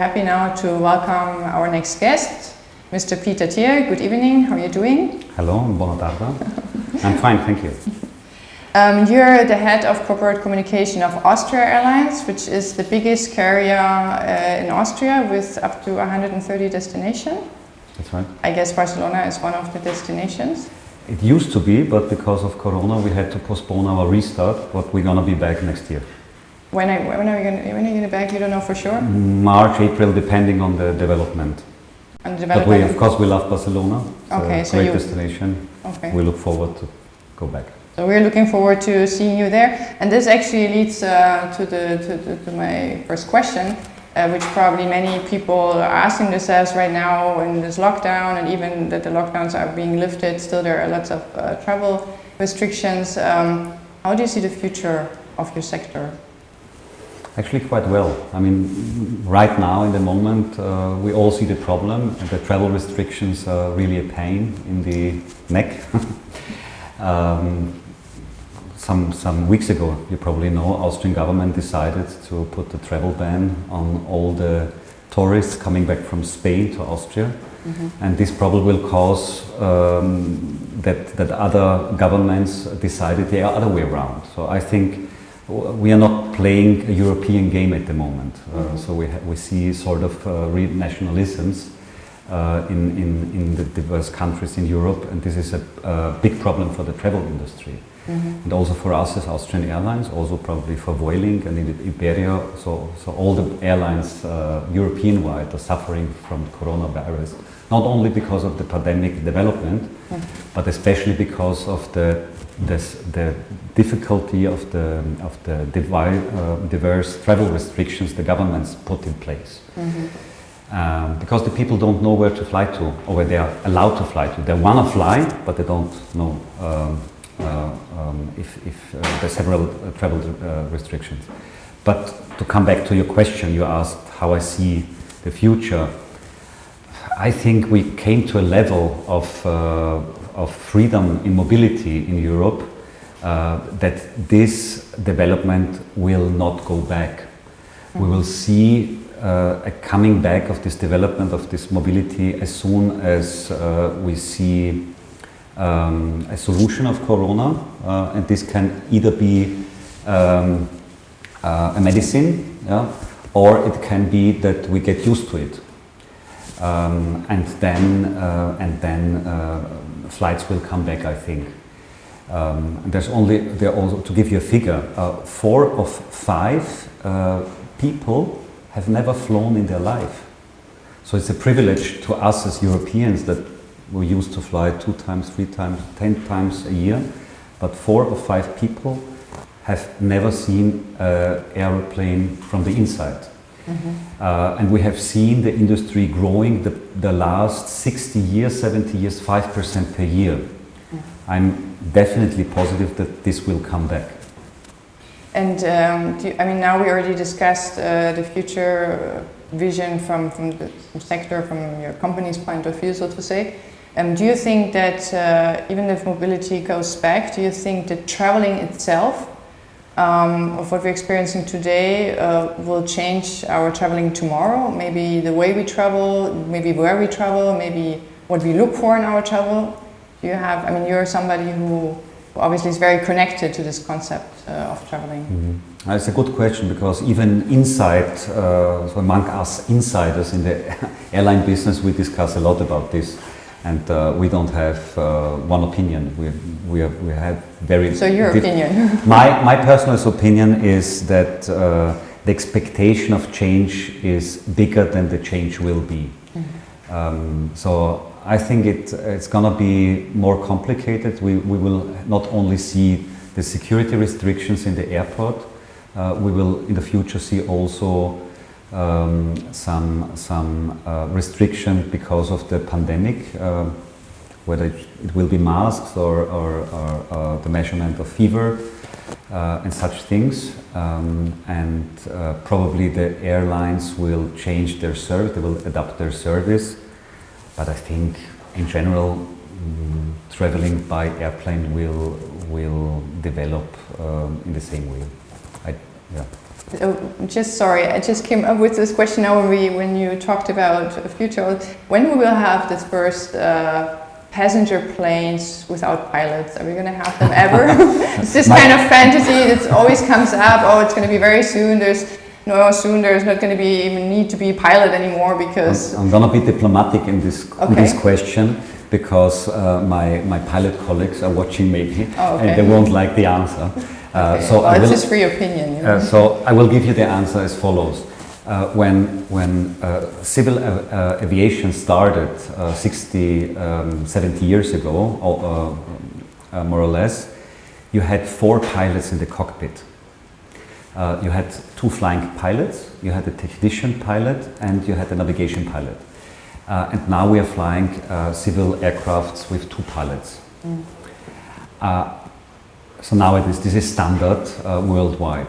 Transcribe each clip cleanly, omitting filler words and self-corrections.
happy now to welcome our next guest, Mr. Peter Thier. Good evening, how are you doing? Hello, buona tarda. I'm fine, thank you. You're the head of corporate communication of Austrian Airlines, which is the biggest carrier in Austria with up to 130 destinations. That's right. I guess Barcelona is one of the destinations. It used to be, but because of Corona we had to postpone our restart, but we're going to be back next year. When are you going to be back? You don't know for sure? March, April, depending on the development. But we, of course, we love Barcelona. Okay, it's a great destination. Okay. We look forward to go back. So we're looking forward to seeing you there. And this actually leads to my first question, which probably many people are asking themselves right now in this lockdown, and even that the lockdowns are being lifted, still there are lots of travel restrictions. How do you see the future of your sector? Actually quite well. I mean, right now in the moment we all see the problem, and the travel restrictions are really a pain in the neck. Some weeks ago, you probably know, Austrian government decided to put a travel ban on all the tourists coming back from Spain to Austria. Mm-hmm. And this probably will cause that other governments decided the other way around. So I think we are not playing a European game at the moment. Mm-hmm. So we see sort of nationalisms in the diverse countries in Europe, and this is a big problem for the travel industry. Mm-hmm. And also for us as Austrian Airlines, also probably for Vueling and in Iberia. So all the airlines European-wide are suffering from coronavirus, not only because of the pandemic development, mm-hmm. but especially because of the difficulty of the diverse travel restrictions the governments put in place. Mm-hmm. Because the people don't know where to fly to, or where they are allowed to fly to. They want to fly, but they don't know if there are several travel restrictions. But to come back to your question, you asked how I see the future. I think we came to a level of freedom in mobility in Europe that this development will not go back. Mm-hmm. We will see a coming back of this development of this mobility as soon as we see a solution of Corona, and this can either be a medicine, yeah, or it can be that we get used to it, and then flights will come back, I think. There also, to give you a figure, 4 of 5 people have never flown in their life. So it's a privilege to us as Europeans that we used to fly 2 times, 3 times, 10 times a year, but 4 of 5 people have never seen an aeroplane from the inside. Mm-hmm. And we have seen the industry growing the last 60 years, 70 years, 5% per year. Mm-hmm. I'm definitely positive that this will come back. And now we already discussed the future vision from the sector, from your company's point of view, so to say. Do you think that even if mobility goes back, do you think that traveling itself, of what we're experiencing today, will change our traveling tomorrow? Maybe the way we travel, maybe where we travel, maybe what we look for in our travel? Do you have, you're somebody who obviously is very connected to this concept of traveling. Mm-hmm. It's a good question, because even inside, so among us insiders in the airline business, we discuss a lot about this, and we don't have one opinion. We have very. So your opinion? My personal opinion is that the expectation of change is bigger than the change will be. Mm-hmm. So I think it's going to be more complicated. We will not only see the security restrictions in the airport, we will in the future see also some restriction because of the pandemic, whether it will be masks or the measurement of fever and such things. And probably the airlines will change their service, they will adapt their service. But I think, in general, traveling by airplane will develop in the same way. I just came up with this question now when you talked about the future. When we will have the first passenger planes without pilots? Are we going to have them ever? It's this kind of fantasy that always comes up. Oh, it's going to be very soon. There's not going to be even need to be a pilot anymore because... I'm going to be diplomatic in this question because my pilot colleagues are watching maybe and they won't like the answer. So it's just free opinion. You know? So I will give you the answer as follows. When civil aviation started 60, 70 years ago, more or less, you had 4 pilots in the cockpit. You had 2 flying pilots, you had a technician pilot, and you had a navigation pilot. And now we are flying civil aircrafts with 2 pilots. So nowadays this is standard worldwide.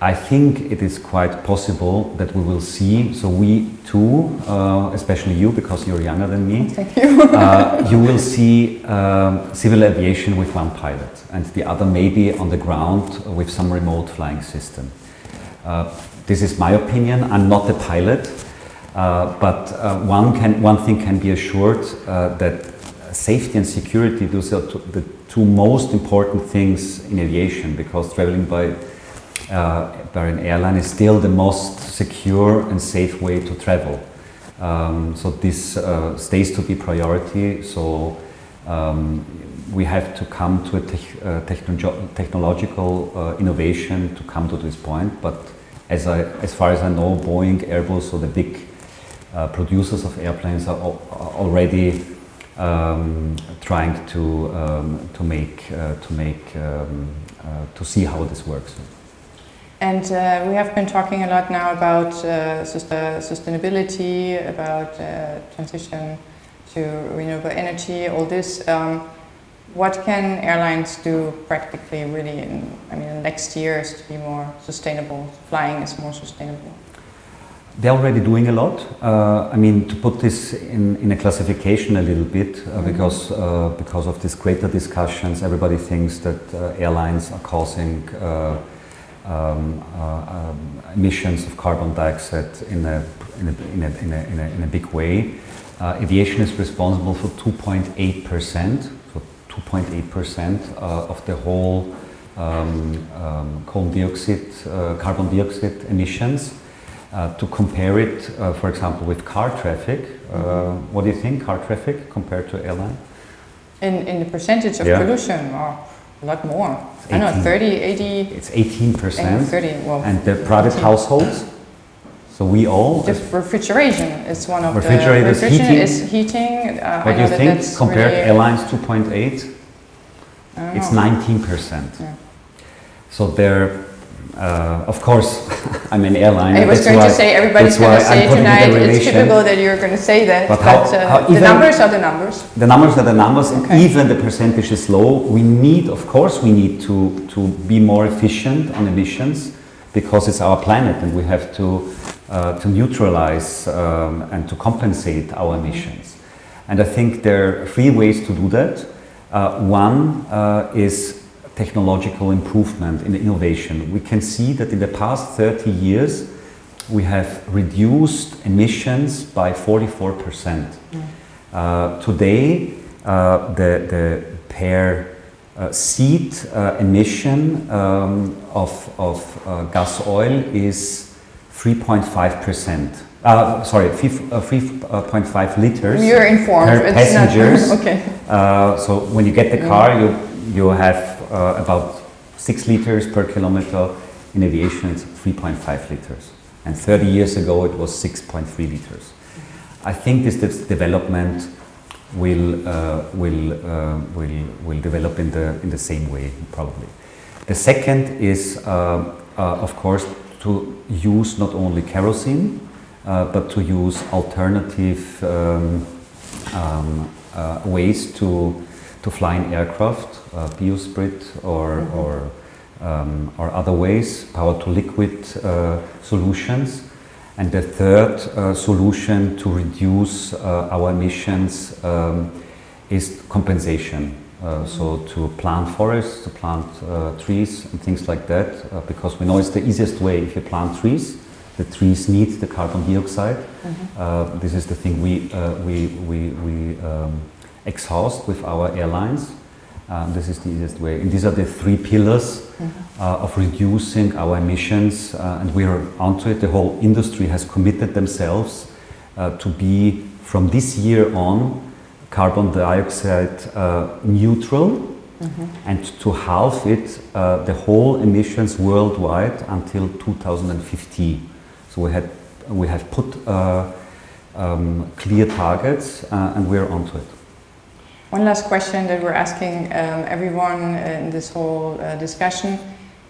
I think it is quite possible that we will see, so we too, especially you because you're younger than me, thank you. You will see civil aviation with 1 pilot and the other maybe on the ground with some remote flying system. This is my opinion. I'm not a pilot, but one thing can be assured that safety and security those are the 2 most important things in aviation, because traveling by an airline is still the most secure and safe way to travel. So this stays to be priority. So we have to come to a technological innovation to come to this point. But as far as I know, Boeing, Airbus, so the big producers of airplanes are already trying to see how this works. And we have been talking a lot now about sustainability, about transition to renewable energy, all this. What can airlines do practically really in the next years to be more sustainable, flying is more sustainable? They're already doing a lot. To put this in a classification a little bit, because of these greater discussions, everybody thinks that airlines are causing emissions of carbon dioxide in a big way. Aviation is responsible for 2.8%, so 2.8% of the whole carbon dioxide emissions. To compare it, for example, with car traffic, what do you think, car traffic compared to airline? In the percentage of pollution, or a lot more. I don't know, 30, 80? It's 18%. 30, well, and the private households? So we all... Just refrigeration is one of refrigerators, the... Refrigeration is heating. What do you think, compared to airlines 2.8? It's 19%. Yeah. So they're... of course, I'm an airline. I was going to say, everybody's going to say tonight, it's typical that you're going to say that, but the numbers are the numbers. The numbers are the numbers, and even the percentage is low. We need to be more efficient on emissions, because it's our planet and we have to neutralize and to compensate our emissions. And I think there are 3 ways to do that. One is technological improvement in innovation. We can see that in the past 30 years we have reduced emissions by 44%. Today the per seat emission of gas oil is 3.5%. 3.5 liters. You're informed. Per passengers. Okay. So when you get the car, you have about 6 liters per kilometer. In aviation, it's 3.5 liters. And 30 years ago, it was 6.3 liters. I think this development will develop in the same way, probably. The second is, of course, to use not only kerosene, but to use alternative ways to fly in aircraft, biosprit or other ways, power to liquid solutions. And the third solution to reduce our emissions is compensation. So to plant forests, to plant trees and things like that, because we know it's the easiest way. If you plant trees, the trees need the carbon dioxide. This is the thing we exhaust with our airlines. This is the easiest way. And these are the three pillars of reducing our emissions, and we are onto it. The whole industry has committed themselves to be, from this year on, carbon dioxide neutral, and to halve it, the whole emissions worldwide until 2050. So we have put clear targets, and we're onto it. One last question that we're asking everyone in this whole discussion.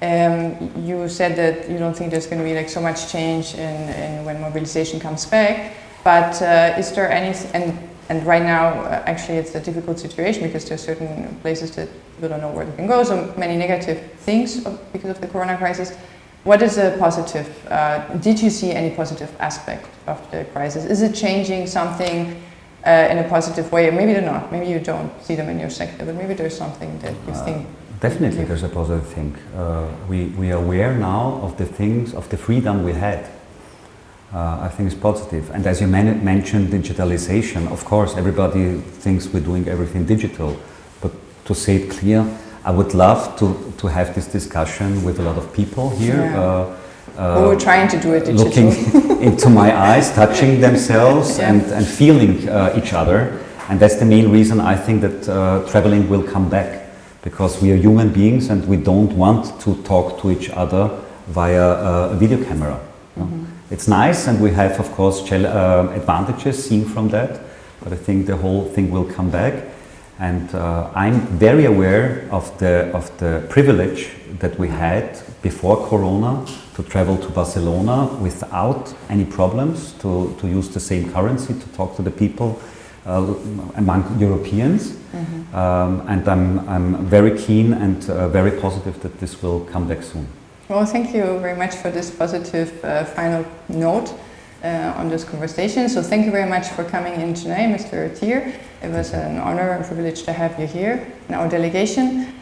You said that you don't think there's going to be like so much change in when mobilization comes back, but is there any, and right now actually it's a difficult situation because there's certain places that people don't know where they can go, so many negative things because of the corona crisis. What is a positive? Did you see any positive aspect of the crisis? Is it changing something in a positive way? Or maybe they're not. Maybe you don't see them in your sector, but maybe there's something that you think. Definitely, there's a positive thing. We are aware now of the things, of the freedom we had. I think it's positive. And as you mentioned, digitalization. Of course, everybody thinks we're doing everything digital, but to say it clear, I would love to have this discussion with a lot of people here. Yeah. We were trying to do it digital. Looking into my eyes, touching themselves and feeling each other. And that's the main reason I think that traveling will come back, because we are human beings and we don't want to talk to each other via a video camera. It's nice, and we have, of course, advantages seen from that, but I think the whole thing will come back. And I'm very aware of the privilege that we had before Corona to travel to Barcelona without any problems, to use the same currency, to talk to the people among Europeans. And I'm very keen and very positive that this will come back soon. Well, thank you very much for this positive final note on this conversation. So thank you very much for coming in today, Mr. Thier. It was an honor and privilege to have you here in our delegation.